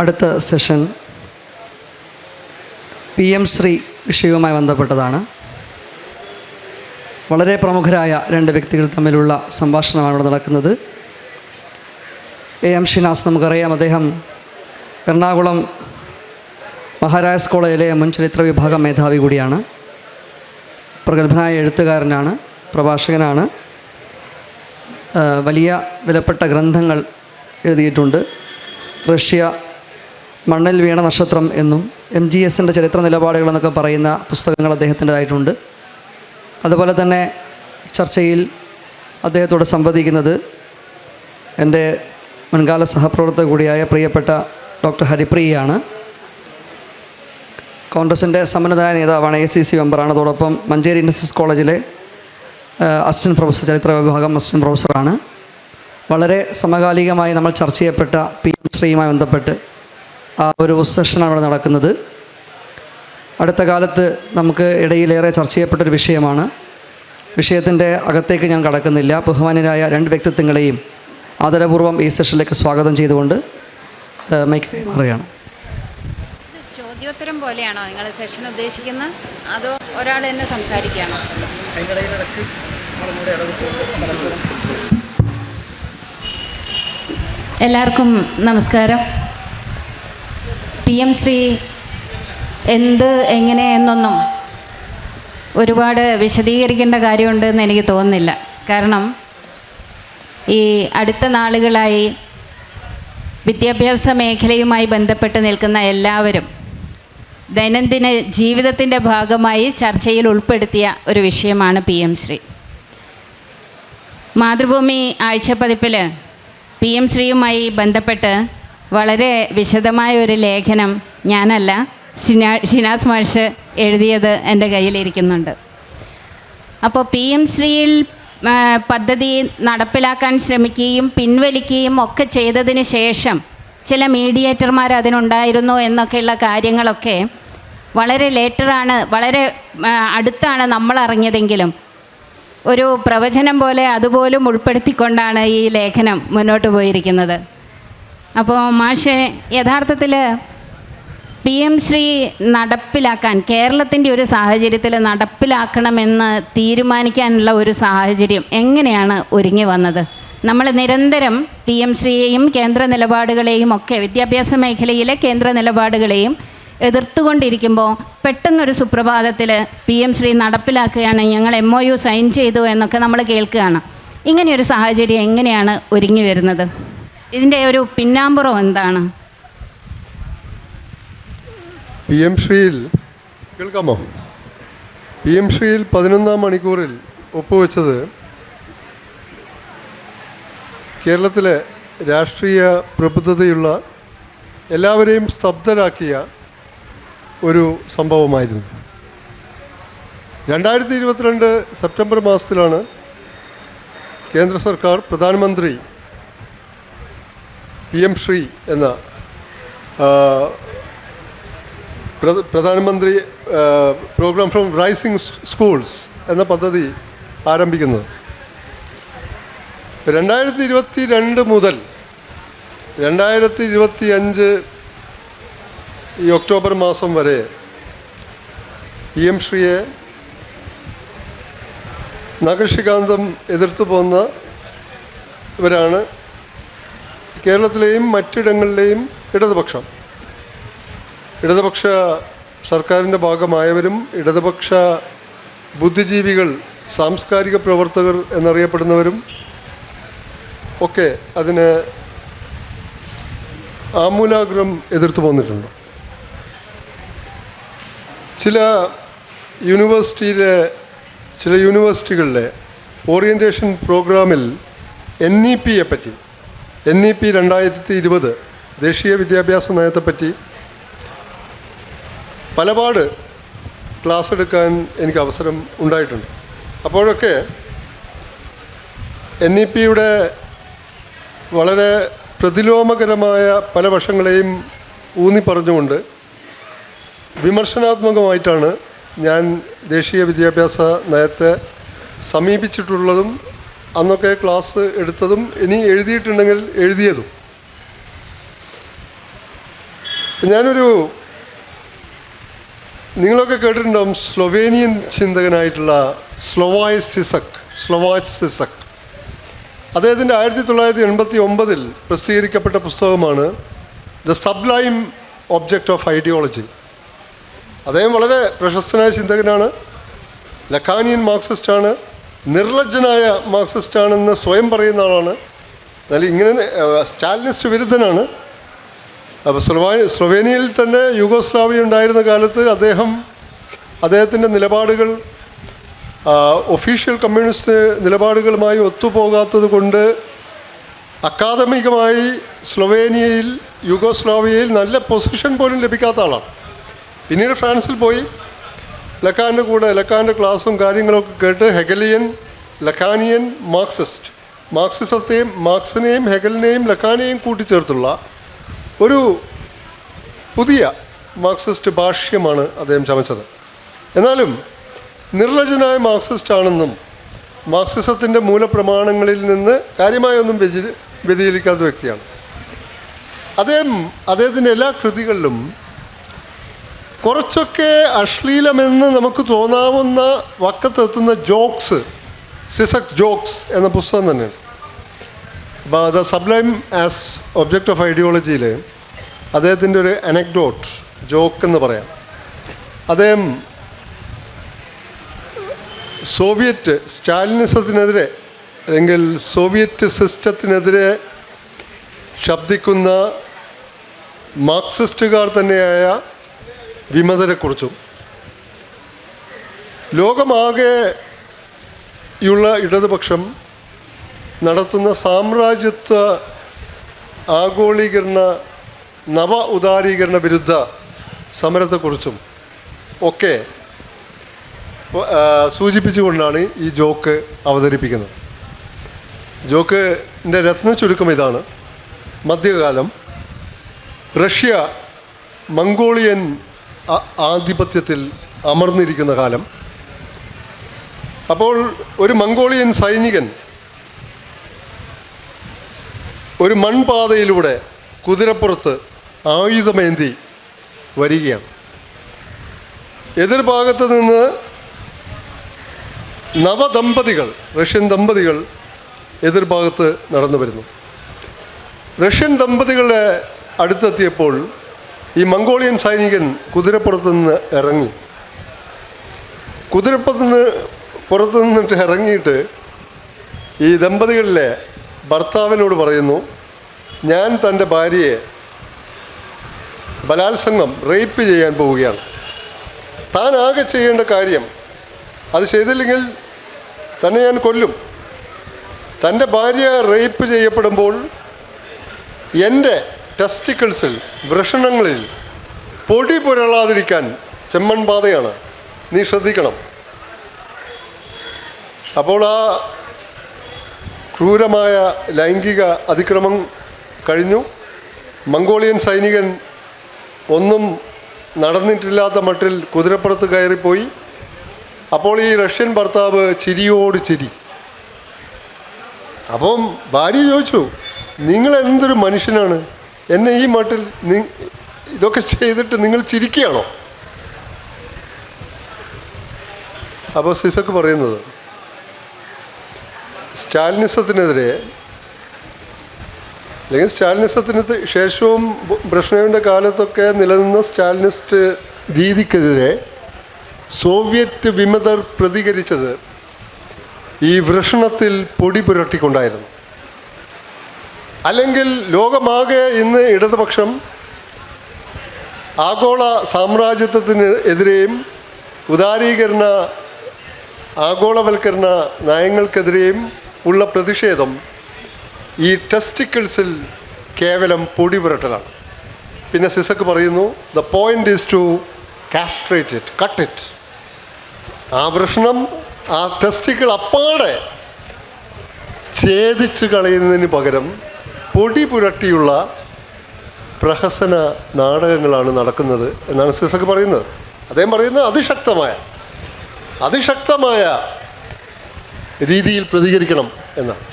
അടുത്ത session PM Shri വിഷയവുമായി ബന്ധപ്പെട്ടതാണ്. വളരെ പ്രമുഖരായ രണ്ട് വ്യക്തികൾ തമ്മിലുള്ള സംഭാഷണമാണ് ഇവിടെ നടക്കുന്നത്. AM ഷിനാസ് നമുക്കറിയാം, അദ്ദേഹം എറണാകുളം മഹാരാജാസ് കോളേജിലെ മുൻ ചരിത്ര വിഭാഗം മേധാവി കൂടിയാണ്. പ്രഗത്ഭനായ എഴുത്തുകാരനാണ്, പ്രഭാഷകനാണ്. വലിയ വിലപ്പെട്ട ഗ്രന്ഥങ്ങൾ എഴുതിയിട്ടുണ്ട്. റഷ്യ മണ്ണിൽ വീണ നക്ഷത്രം എന്നും MGSൻ്റെ ചരിത്ര നിലപാടുകളെന്നൊക്കെ പറയുന്ന പുസ്തകങ്ങൾ അദ്ദേഹത്തിൻ്റെതായിട്ടുണ്ട്. അതുപോലെ തന്നെ ചർച്ചയിൽ അദ്ദേഹത്തോട് സംവദിക്കുന്നത് എൻ്റെ മുൻകാല സഹപ്രവർത്തക കൂടിയായ പ്രിയപ്പെട്ട ഡോക്ടർ ഹരിപ്രിയയാണ്. കോൺഗ്രസിൻ്റെ സമ്മന്നതായ നേതാവാണ്, ACC മെമ്പറാണ്. അതോടൊപ്പം മഞ്ചേരി NSS കോളേജിലെ അസിസ്റ്റൻറ്റ് പ്രൊഫസർ, ചരിത്ര വിഭാഗം അസിസ്റ്റൻറ്റ് പ്രൊഫസറാണ്. വളരെ സമകാലികമായി നമ്മൾ ചർച്ച ചെയ്യപ്പെട്ട PM ശ്രീയുമായി ബന്ധപ്പെട്ട് ഒരു സെഷനാണ് ഇവിടെ നടക്കുന്നത്. അടുത്ത കാലത്ത് നമുക്ക് ഇടയിലേറെ ചർച്ച ചെയ്യപ്പെട്ടൊരു വിഷയമാണ്. വിഷയത്തിൻ്റെ അകത്തേക്ക് ഞാൻ കടക്കുന്നില്ല. ബഹുമാന്യരായ രണ്ട് വ്യക്തിത്വങ്ങളെയും ആദരപൂർവ്വം ഈ സെഷനിലേക്ക് സ്വാഗതം ചെയ്തുകൊണ്ട് മൈക്ക് കൈമാറുകയാണ്. ചോദ്യോത്തരം പോലെയാണോ നിങ്ങൾ സെഷൻ ഉദ്ദേശിക്കുന്നത്, അതോ ഒരാൾ തന്നെ സംസാരിക്കുകയാണോ? എല്ലാവർക്കും നമസ്കാരം. PM ശ്രീ എന്ത് എങ്ങനെ എന്നൊന്നും ഒരുപാട് വിശദീകരിക്കേണ്ട കാര്യമുണ്ടെന്ന് എനിക്ക് തോന്നുന്നില്ല. കാരണം ഈ അടുത്ത നാളുകളായി വിദ്യാഭ്യാസ മേഖലയുമായി ബന്ധപ്പെട്ട് നിൽക്കുന്ന എല്ലാവരും ദൈനംദിന ജീവിതത്തിൻ്റെ ഭാഗമായി ചർച്ചയിൽ ഉൾപ്പെടുത്തിയ ഒരു വിഷയമാണ് PM ശ്രീ. മാതൃഭൂമി ആഴ്ചപ്പതിപ്പിൽ PM ശ്രീയുമായി ബന്ധപ്പെട്ട് വളരെ വിശദമായ ഒരു ലേഖനം ഞാനല്ല, ഷിനാസ് മാഷ് എഴുതിയത് എൻ്റെ കയ്യിലിരിക്കുന്നുണ്ട്. അപ്പോൾ PM ശ്രീയിൽ പദ്ധതി നടപ്പിലാക്കാൻ ശ്രമിക്കുകയും പിൻവലിക്കുകയും ഒക്കെ ചെയ്തതിന് ശേഷം ചില മീഡിയേറ്റർമാർ അതിനുണ്ടായിരുന്നു എന്നൊക്കെയുള്ള കാര്യങ്ങളൊക്കെ വളരെ ലേറ്ററാണ്, വളരെ അടുത്താണ് നമ്മൾ അറിഞ്ഞതെങ്കിലും ഒരു പ്രവചനം പോലെ അതുപോലും ഉൾപ്പെടുത്തിക്കൊണ്ടാണ് ഈ ലേഖനം മുന്നോട്ട് പോയിരിക്കുന്നത്. അപ്പോൾ മാഷെ, യഥാർത്ഥത്തിൽ PM ശ്രീ നടപ്പിലാക്കാൻ കേരളത്തിൻ്റെ ഒരു സാഹചര്യത്തിൽ നടപ്പിലാക്കണമെന്ന് തീരുമാനിക്കാനുള്ള ഒരു സാഹചര്യം എങ്ങനെയാണ് ഒരുങ്ങി വന്നത്? നമ്മൾ നിരന്തരം PM ശ്രീയെയും കേന്ദ്ര നിലപാടുകളെയും ഒക്കെ വിദ്യാഭ്യാസ മേഖലയിലെ കേന്ദ്ര നിലപാടുകളെയും എതിർത്തുകൊണ്ടിരിക്കുമ്പോൾ പെട്ടെന്നൊരു സുപ്രഭാതത്തിൽ PM ശ്രീ നടപ്പിലാക്കുകയാണ്, ഞങ്ങൾ MOU സൈൻ ചെയ്തു എന്നൊക്കെ നമ്മൾ കേൾക്കുകയാണ്. ഇങ്ങനെയൊരു സാഹചര്യം എങ്ങനെയാണ് ഒരുങ്ങി വരുന്നത്? ഇതിൻ്റെ ഒരു പിന്നാമ്പുറം എന്താണ്? PM ശ്രീയിൽ കേൾക്കാമോ? PM ശ്രീയിൽ 11-ാം മണിക്കൂറിൽ ഒപ്പുവെച്ചത് കേരളത്തിലെ രാഷ്ട്രീയ പ്രബുദ്ധതയുള്ള എല്ലാവരെയും സ്തബ്ധരാക്കിയ ഒരു സംഭവമായിരുന്നു. 2022 സെപ്റ്റംബർ മാസത്തിലാണ് കേന്ദ്ര സർക്കാർ പ്രധാനമന്ത്രി PM ശ്രീ എന്ന പ്രധാനമന്ത്രി പ്രോഗ്രാം ഫ്രം റൈസിംഗ് സ്കൂൾസ് എന്ന പദ്ധതി ആരംഭിക്കുന്നത്. 2022 മുതൽ 2025 ഈ ഒക്ടോബർ മാസം വരെ PM ശ്രീയെ നഖശികാന്തം എതിർത്തു പോന്നവരാണ് കേരളത്തിലെയും മറ്റിടങ്ങളിലെയും ഇടതുപക്ഷ സർക്കാരിൻ്റെ ഭാഗമായവരും ഇടതുപക്ഷ ബുദ്ധിജീവികൾ, സാംസ്കാരിക പ്രവർത്തകർ എന്നറിയപ്പെടുന്നവരും ഒക്കെ അതിന് ആമൂലാഗ്രം എതിർത്തു പോന്നിട്ടുണ്ട്. ചില യൂണിവേഴ്സിറ്റികളിലെ ഓറിയൻറ്റേഷൻ പ്രോഗ്രാമിൽ NEP 2020 ദേശീയ വിദ്യാഭ്യാസ നയത്തെപ്പറ്റി പലപാട് ക്ലാസ് എടുക്കാൻ എനിക്ക് അവസരം ഉണ്ടായിട്ടുണ്ട്. അപ്പോഴൊക്കെ NEPയുടെ വളരെ പ്രതിലോമകരമായ പല വശങ്ങളെയും ഊന്നി പറഞ്ഞുകൊണ്ട് വിമർശനാത്മകമായിട്ടാണ് ഞാൻ ദേശീയ വിദ്യാഭ്യാസ നയത്തെ സമീപിച്ചിട്ടുള്ളതും അന്നൊക്കെ ക്ലാസ് എടുത്തതും ഇനി എഴുതിയിട്ടുണ്ടെങ്കിൽ എഴുതിയതും. നിങ്ങളൊക്കെ കേട്ടിട്ടുണ്ടാവും സ്ലൊവേനിയൻ ചിന്തകനായിട്ടുള്ള സ്ലൊവായ് സിസക്. അദ്ദേഹത്തിൻ്റെ 1989 പ്രസിദ്ധീകരിക്കപ്പെട്ട പുസ്തകമാണ് the sublime object of ideology. അദ്ദേഹം വളരെ പ്രശസ്തനായ ചിന്തകനാണ്, ലക്കാനിയൻ മാർക്സിസ്റ്റാണ്, നിർലജ്ജനായ മാർക്സിസ്റ്റാണെന്ന് സ്വയം പറയുന്ന ആളാണ്. എന്നാൽ ഇങ്ങനെ സ്റ്റാലിനിസ്റ്റ് വിരുദ്ധനാണ്. അപ്പോൾ സ്ലൊവേനിയയിൽ തന്നെ യൂഗോസ്ലാവിയ ഉണ്ടായിരുന്ന കാലത്ത് അദ്ദേഹത്തിൻ്റെ നിലപാടുകൾ ഒഫീഷ്യൽ കമ്മ്യൂണിസ്റ്റ് നിലപാടുകളുമായി ഒത്തുപോകാത്തത് കൊണ്ട് അക്കാദമികമായി യൂഗോസ്ലാവിയയിൽ നല്ല പൊസിഷൻ പോലും ലഭിക്കാത്ത ആളാണ്. പിന്നീട് ഫ്രാൻസിൽ പോയി ലക്കാൻ്റെ ക്ലാസ്സും കാര്യങ്ങളൊക്കെ കേട്ട് ഹെഗലിയൻ, ലക്കാനിയൻ, മാർക്സിനെയും ഹെഗലിനെയും ലക്കാനെയും കൂട്ടിച്ചേർത്തുള്ള ഒരു പുതിയ മാർക്സിസ്റ്റ് ഭാഷ്യമാണ് അദ്ദേഹം ചമച്ചത്. എന്നാലും നിർലജ്ജനായ മാർക്സിസ്റ്റാണെന്നും മാർക്സിസത്തിൻ്റെ മൂലപ്രമാണങ്ങളിൽ നിന്ന് കാര്യമായൊന്നും വ്യതിചലിക്കാത്ത വ്യക്തിയാണ്. അദ്ദേഹത്തിൻ്റെ എല്ലാ കൃതികളിലും കുറച്ചൊക്കെ അശ്ലീലമെന്ന് നമുക്ക് തോന്നാവുന്ന വക്കത്തെത്തുന്ന സിസക് ജോക്സ് എന്ന പുസ്തകം തന്നെയാണ്. The sublime as object of ഐഡിയോളജിയിൽ അദ്ദേഹത്തിൻ്റെ ഒരു അനക്ഡോട്ട്, ജോക്ക് എന്ന് പറയാം. അദ്ദേഹം സ്റ്റാലിനിസത്തിനെതിരെ അല്ലെങ്കിൽ സോവിയറ്റ് സിസ്റ്റത്തിനെതിരെ ശബ്ദിക്കുന്ന മാർക്സിസ്റ്റുകാർ തന്നെയായ വിമതരെക്കുറിച്ചും ലോകമാകെയുള്ള ഇടതുപക്ഷം നടത്തുന്ന സാമ്രാജ്യത്വ ആഗോളീകരണ നവ ഉദാരീകരണ വിരുദ്ധ സമരത്തെക്കുറിച്ചും ഒക്കെ സൂചിപ്പിച്ചുകൊണ്ടാണ് ഈ ജോക്ക് അവതരിപ്പിക്കുന്നത്. ജോക്കിൻ്റെ രത്ന ചുരുക്കം ഇതാണ്: മധ്യകാലം, റഷ്യ മംഗോളിയൻ ആധിപത്യത്തിൽ അമർന്നിരിക്കുന്ന കാലം. അപ്പോൾ ഒരു മംഗോളിയൻ സൈനികൻ ഒരു മൺപാതയിലൂടെ കുതിരപ്പുറത്ത് ആയുധമേന്തി വരികയാണ്. എതിർഭാഗത്ത് നിന്ന് റഷ്യൻ ദമ്പതികൾ എതിർഭാഗത്ത് നടന്നു വരുന്നു. റഷ്യൻ ദമ്പതികളുടെ അടുത്തെത്തിയപ്പോൾ ഈ മംഗോളിയൻ സൈനികൻ കുതിരപ്പുറത്ത് നിന്ന് ഇറങ്ങി. പുറത്തു നിന്നിട്ട് ഇറങ്ങിയിട്ട് ഈ ദമ്പതികളിലെ ഭർത്താവിനോട് പറയുന്നു, ഞാൻ തൻ്റെ ഭാര്യയെ ബലാത്സംഗം റേപ്പ് ചെയ്യാൻ പോവുകയാണ്. താൻ ആകെ ചെയ്യേണ്ട കാര്യം, അത് ചെയ്തില്ലെങ്കിൽ തന്നെ ഞാൻ കൊല്ലും. തൻ്റെ ഭാര്യ റേപ്പ് ചെയ്യപ്പെടുമ്പോൾ എൻ്റെ ടെസ്റ്റിക്കിൾസിൽ, വൃഷണങ്ങളിൽ പൊടി പുരളാതിരിക്കാൻ ചെമ്മൺ പാതയാണ്, നീ ശ്രദ്ധിക്കണം. അപ്പോൾ ആ ക്രൂരമായ ലൈംഗിക അതിക്രമം കഴിഞ്ഞു. മംഗോളിയൻ സൈനികൻ ഒന്നും നടന്നിട്ടില്ലാത്ത മട്ടിൽ കുതിരപ്പുറത്ത് കയറിപ്പോയി. അപ്പോൾ ഈ റഷ്യൻ ഭർത്താവ് ചിരിയോട് ചിരി. അപ്പം ഭാര്യ ചോദിച്ചു, നിങ്ങളെന്തൊരു മനുഷ്യനാണ്, എന്നെ ഈ മട്ടിൽ ഇതൊക്കെ ചെയ്തിട്ട് നിങ്ങൾ ചിരിക്കുകയാണോ? അപ്പോൾ സിസക് പറയുന്നത്, സ്റ്റാലിനിസത്തിനെതിരെ അല്ലെങ്കിൽ സ്റ്റാലിനിസത്തിന് ശേഷവും ബ്രഷ്നേവിൻ്റെ കാലത്തൊക്കെ നിലനിന്ന സ്റ്റാലിനിസ്റ്റ് രീതിക്കെതിരെ സോവിയറ്റ് വിമതർ പ്രതികരിച്ചത് ഈ വൃഷണത്തിൽ പൊടി പുരട്ടിക്കൊണ്ടായിരുന്നു. അല്ലെങ്കിൽ ലോകമാകെ ഇന്ന് ഇടതുപക്ഷം ആഗോള സാമ്രാജ്യത്വത്തിന് എതിരെയും ആഗോളവൽക്കരണ നയങ്ങൾക്കെതിരെയും ഉള്ള പ്രതിഷേധം ഈ ടെസ്റ്റിക്കിൾസിൽ കേവലം പൊടി പുരട്ടലാണ്. പിന്നെ സിസക് പറയുന്നു, the point is to castrate it, cut it. ആ വൃഷണം, ആ ടെസ്റ്റിക്കിൾ അപ്പാടെ ഛേദിച്ച് കളയുന്നതിന് പകരം പൊടി പുരട്ടിയുള്ള പ്രഹസന നാടകങ്ങളാണ് നടക്കുന്നത് എന്നാണ് സിസക് പറയുന്നത്. അദ്ദേഹം പറയുന്നത് അതിശക്തമായ രീതിയിൽ പ്രതികരിക്കണം എന്നാണ്.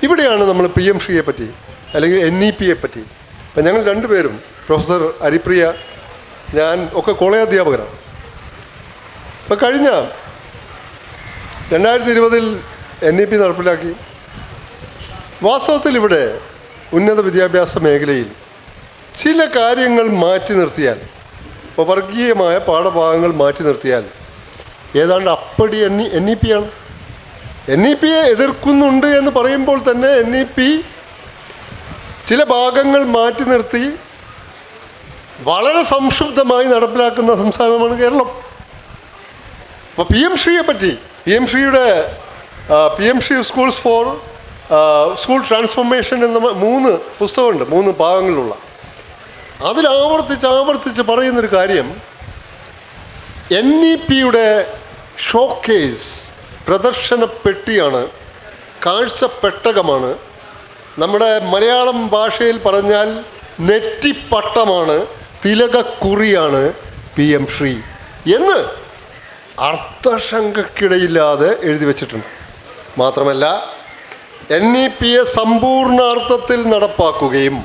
ഇവിടെയാണ് നമ്മൾ PMC പറ്റി അല്ലെങ്കിൽ NEP പറ്റി, ഇപ്പം ഞങ്ങൾ രണ്ടുപേരും പ്രൊഫസർ ഹരിപ്രിയ, ഞാൻ ഒക്കെ കോളേജ് അധ്യാപകരാണ്. ഇപ്പം കഴിഞ്ഞ 2020 NEP നടപ്പിലാക്കി. വാസ്തവത്തിൽ ഇവിടെ ഉന്നത വിദ്യാഭ്യാസ മേഖലയിൽ ചില കാര്യങ്ങൾ മാറ്റി നിർത്തിയാൽ, ഇപ്പോൾ വർഗീയമായ പാഠഭാഗങ്ങൾ മാറ്റി നിർത്തിയാൽ ഏതാണ്ട് അപ്പടി NEP ആണ്. NEP യെ എതിർക്കുന്നുണ്ട് എന്ന് പറയുമ്പോൾ തന്നെ NEP ചില ഭാഗങ്ങൾ മാറ്റി നിർത്തി വളരെ സംക്ഷിപ്തമായി നടപ്പിലാക്കുന്ന സംസ്ഥാനമാണ് കേരളം. അപ്പോൾ PMശ്രീയെ പറ്റി, PMശ്രീ സ്കൂൾസ് ഫോർ സ്കൂൾ ട്രാൻസ്ഫോർമേഷൻ എന്ന 3 പുസ്തകമുണ്ട്, 3 ഭാഗങ്ങളിലുള്ള. അതിൽ ആവർത്തിച്ച് പറയുന്നൊരു കാര്യം, NEPയുടെ ഷോക്കേസ് പ്രദർശന പെട്ടിയാണ്, കാഴ്ചപ്പെട്ടകമാണ്, നമ്മുടെ മലയാളം ഭാഷയിൽ പറഞ്ഞാൽ നെറ്റിപ്പട്ടമാണ്, തിലകക്കുറിയാണ് PMശ്രീ എന്ന് അർത്ഥശങ്കയ്ക്കിടയില്ലാതെ എഴുതി വച്ചിട്ടുണ്ട്. മാത്രമല്ല NEPയെ സമ്പൂർണ്ണാർത്ഥത്തിൽ നടപ്പാക്കുകയും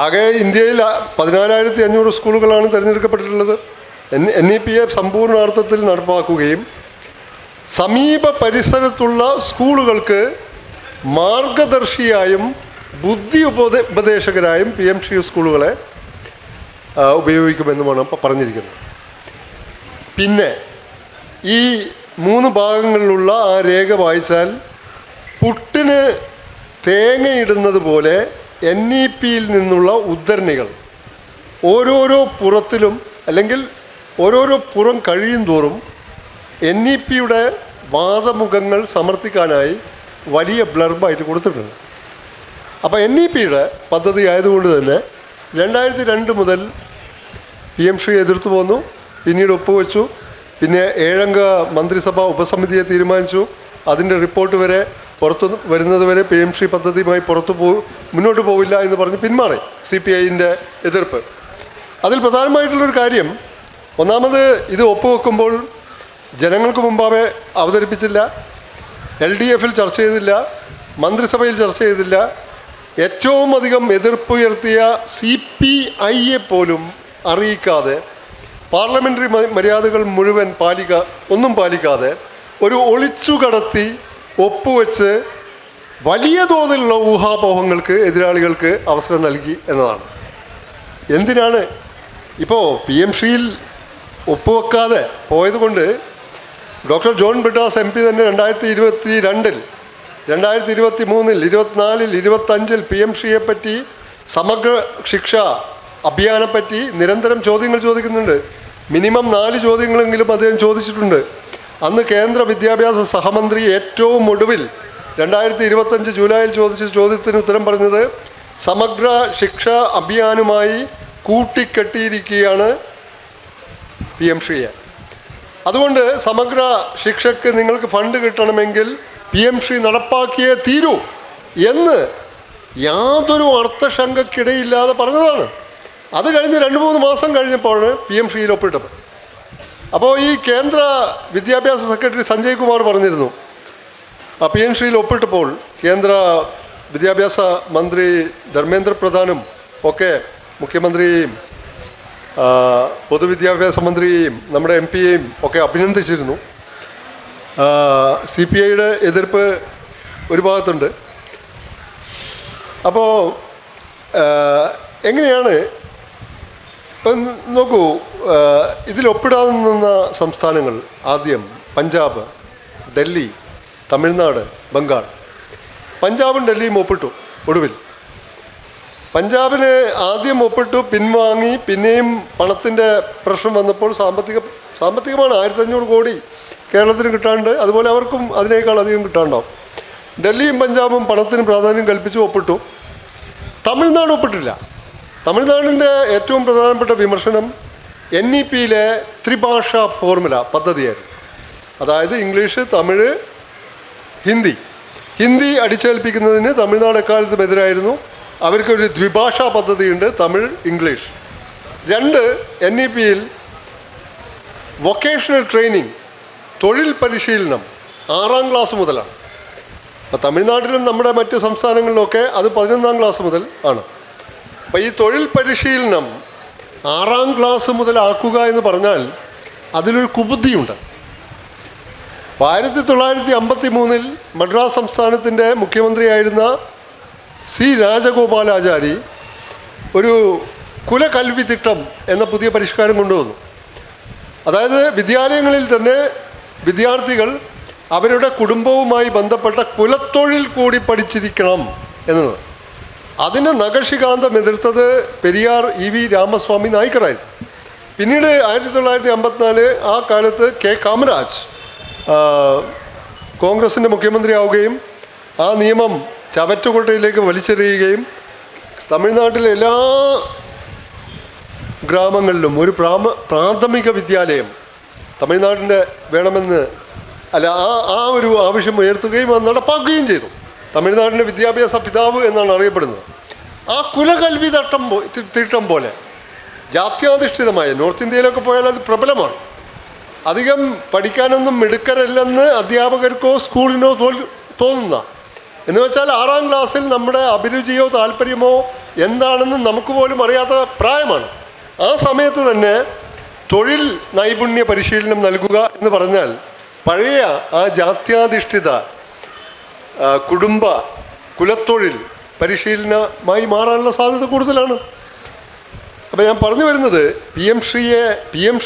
ആകെ ഇന്ത്യയിൽ 14,500 സ്കൂളുകളാണ് തിരഞ്ഞെടുക്കപ്പെട്ടിട്ടുള്ളത്. NEPയെ സമ്പൂർണ്ണാർത്ഥത്തിൽ നടപ്പാക്കുകയും സമീപ പരിസരത്തുള്ള സ്കൂളുകൾക്ക് മാർഗദർശിയായും ബുദ്ധി ഉപദേശകരായും PMശ്രീ സ്കൂളുകളെ ഉപയോഗിക്കുമെന്നുമാണ് പറഞ്ഞിരിക്കുന്നത്. പിന്നെ ഈ 3 ഭാഗങ്ങളിലുള്ള ആ രേഖ വായിച്ചാൽ പുട്ടിന് തേങ്ങയിടുന്നത് പോലെ NEPയിൽ നിന്നുള്ള ഉദ്ധരണികൾ ഓരോരോ പുറത്തിലും, അല്ലെങ്കിൽ ഓരോരോ പുറം കഴിയും തോറും NEPയുടെ വാദമുഖങ്ങൾ സമർത്ഥിക്കാനായി വലിയ ബ്ലർബായിട്ട് കൊടുത്തിട്ടുണ്ട്. അപ്പോൾ NEPയുടെ പദ്ധതി ആയതുകൊണ്ട് തന്നെ 2002 മുതൽ PMശ്രീ എതിർത്തു പോന്നു, പിന്നീട് ഒപ്പുവെച്ചു, പിന്നെ 7 അംഗ മന്ത്രിസഭാ ഉപസമിതിയെ തീരുമാനിച്ചു. അതിൻ്റെ റിപ്പോർട്ട് വരെ പുറത്തു വരുന്നത് വരെ PMശ്രീ പദ്ധതിയുമായി മുന്നോട്ട് പോവില്ല എന്ന് പറഞ്ഞ് പിന്മാറി CPIൻ്റെ എതിർപ്പ്. അതിൽ പ്രധാനമായിട്ടുള്ളൊരു കാര്യം, ഒന്നാമത് ഇത് ഒപ്പുവെക്കുമ്പോൾ ജനങ്ങൾക്ക് മുമ്പാകെ അവതരിപ്പിച്ചില്ല, LDFൽ ചർച്ച ചെയ്തില്ല, മന്ത്രിസഭയിൽ ചർച്ച ചെയ്തില്ല. ഏറ്റവും അധികം എതിർപ്പുയർത്തിയ CPIയെ പോലും അറിയിക്കാതെ, പാർലമെൻ്ററി മര്യാദകൾ മുഴുവൻ ഒന്നും പാലിക്കാതെ ഒരു ഒളിച്ചുകടത്തി ഒപ്പുവെച്ച് വലിയ തോതിലുള്ള ഊഹാപോഹങ്ങൾക്ക് എതിരാളികൾക്ക് അവസരം നൽകി എന്നതാണ്. എന്തിനാണ് ഇപ്പോൾ PMശ്രീയിൽ ഒപ്പുവെക്കാതെ പോയതുകൊണ്ട് ഡോക്ടർ ജോൺ ബ്രിട്ടാസ് MP തന്നെ 2022, 2023, 2024, 2025 PMശ്രീയെ പറ്റി, സമഗ്ര ശിക്ഷ അഭിയാനെപ്പറ്റി നിരന്തരം ചോദ്യങ്ങൾ ചോദിക്കുന്നുണ്ട്. മിനിമം 4 ചോദ്യങ്ങളെങ്കിലും അദ്ദേഹം ചോദിച്ചിട്ടുണ്ട്. അന്ന് കേന്ദ്ര വിദ്യാഭ്യാസ സഹമന്ത്രി ഏറ്റവും ഒടുവിൽ 2025 ജൂലൈയിൽ ചോദിച്ച ചോദ്യത്തിന് ഉത്തരം പറഞ്ഞത് സമഗ്ര ശിക്ഷ അഭിയാനുമായി കൂട്ടിക്കെട്ടിയിരിക്കുകയാണ് PMശ്രീയെ. അതുകൊണ്ട് സമഗ്ര ശിക്ഷയ്ക്ക് നിങ്ങൾക്ക് ഫണ്ട് കിട്ടണമെങ്കിൽ PMശ്രീ നടപ്പാക്കിയേ തീരൂ എന്ന് യാതൊരു അർത്ഥശങ്കയ്ക്കിടയില്ലാതെ പറഞ്ഞതാണ്. അത് കഴിഞ്ഞ് 2-3 മാസം കഴിഞ്ഞപ്പോഴാണ് PMശ്രീയിൽ ഒപ്പിട്ടത്. അപ്പോൾ ഈ കേന്ദ്ര വിദ്യാഭ്യാസ സെക്രട്ടറി സഞ്ജയ് കുമാർ പറഞ്ഞിരുന്നു, PMശ്രീയിൽ ഒപ്പിട്ടപ്പോൾ കേന്ദ്ര വിദ്യാഭ്യാസ മന്ത്രി ധർമ്മേന്ദ്ര പ്രധാനും ഒക്കെ മുഖ്യമന്ത്രിയെയും പൊതുവിദ്യാഭ്യാസ മന്ത്രിയെയും നമ്മുടെ MP-യെയും ഒക്കെ അഭിനന്ദിച്ചിരുന്നു. CPIയുടെ എതിർപ്പ് ഒരു ഭാഗത്തുണ്ട്. അപ്പോൾ എങ്ങനെയാണ് നോക്കൂ, ഇതിൽ ഒപ്പിടാതെ നിന്ന സംസ്ഥാനങ്ങൾ ആദ്യം പഞ്ചാബ്, ഡൽഹി, തമിഴ്നാട്, ബംഗാൾ. പഞ്ചാബും ഡൽഹിയും ഒപ്പിട്ടു. ഒടുവിൽ പഞ്ചാബിന് ആദ്യം ഒപ്പിട്ടു, പിൻവാങ്ങി, പിന്നെയും പണത്തിൻ്റെ പ്രശ്നം വന്നപ്പോൾ സാമ്പത്തികമാണ് 1500 കോടി കേരളത്തിന് കിട്ടാണ്ട്, അതുപോലെ അവർക്കും അതിനേക്കാൾ അധികം കിട്ടാണ്ടാവും. ഡൽഹിയും പഞ്ചാബും പണത്തിന് പ്രാധാന്യം കൽപ്പിച്ച് ഒപ്പിട്ടു. തമിഴ്നാട് ഒപ്പിട്ടില്ല. തമിഴ്നാടിൻ്റെ ഏറ്റവും പ്രധാനപ്പെട്ട വിമർശനം NEPയിലെ ത്രിഭാഷാ ഫോർമുല പദ്ധതിയായിരുന്നു. അതായത് ഇംഗ്ലീഷ്, തമിഴ്, ഹിന്ദി അടിച്ചേൽപ്പിക്കുന്നതിന് തമിഴ്നാട് എക്കാലത്തും എതിരായിരുന്നു. അവർക്കൊരു ദ്വിഭാഷാ പദ്ധതിയുണ്ട്, തമിഴ്, ഇംഗ്ലീഷ്. 2, NEPയിൽ വൊക്കേഷണൽ ട്രെയിനിങ്, തൊഴിൽ പരിശീലനം 6ാം ക്ലാസ് മുതലാണ്. അപ്പോൾ തമിഴ്നാട്ടിലും നമ്മുടെ മറ്റ് സംസ്ഥാനങ്ങളിലൊക്കെ അത് 11ാം ക്ലാസ് മുതൽ ആണ്. അപ്പം ഈ തൊഴിൽ പരിശീലനം 6ാം ക്ലാസ് മുതലാക്കുക എന്ന് പറഞ്ഞാൽ അതിലൊരു കുബുദ്ധിയുണ്ട്. 1953 മദ്രാസ് സംസ്ഥാനത്തിൻ്റെ മുഖ്യമന്ത്രിയായിരുന്ന സി രാജഗോപാലാചാരി ഒരു കുലകൽവി തിട്ടം എന്ന പുതിയ പരിഷ്കാരം കൊണ്ടുവന്നു. അതായത് വിദ്യാലയങ്ങളിൽ തന്നെ വിദ്യാർത്ഥികൾ അവരുടെ കുടുംബവുമായി ബന്ധപ്പെട്ട കുലത്തൊഴിൽ കൂടി പഠിച്ചിരിക്കണം എന്നത്. അതിന് നഖശികാന്തം എതിർത്തത് പെരിയാർ EV രാമസ്വാമി നായ്ക്കറായിരുന്നു. പിന്നീട് 1954 ആ കാലത്ത് കെ കാമരാജ് കോൺഗ്രസിൻ്റെ മുഖ്യമന്ത്രിയാവുകയും ആ നിയമം ചവറ്റുകൊട്ടയിലേക്ക് വലിച്ചെറിയുകയും തമിഴ്നാട്ടിലെ എല്ലാ ഗ്രാമങ്ങളിലും ഒരു പ്രാഥമിക വിദ്യാലയം തമിഴ്നാടിൻ്റെ വേണമെന്ന് ആ ഒരു ആവശ്യം ഉയർത്തുകയും അത് നടപ്പാക്കുകയും ചെയ്തു. തമിഴ്നാടിൻ്റെ വിദ്യാഭ്യാസ പിതാവ് എന്നാണ് അറിയപ്പെടുന്നത്. ആ കുലകൽവി തിട്ടം പോലെ ജാത്യാധിഷ്ഠിതമായ നോർത്ത് ഇന്ത്യയിലൊക്കെ പോയാൽ അത് പ്രബലമാണ്. അധികം പഠിക്കാനൊന്നും മിടുക്കരല്ലെന്ന് അധ്യാപകർക്കോ സ്കൂളിനോ തോന്നുന്ന എന്ന് വെച്ചാൽ 6ാം ക്ലാസ്സിൽ നമ്മുടെ അഭിരുചിയോ താല്പര്യമോ എന്താണെന്ന് നമുക്ക് പോലും അറിയാത്ത പ്രായമാണ്. ആ സമയത്ത് തന്നെ തൊഴിൽ നൈപുണ്യ പരിശീലനം നൽകുക എന്ന് പറഞ്ഞാൽ പഴയ ആ ജാത്യാധിഷ്ഠിത കുലത്തൊഴിൽ പരിശീലനമായി മാറാനുള്ള സാധ്യത കൂടുതലാണ്. അപ്പോൾ ഞാൻ പറഞ്ഞു വരുന്നത് PM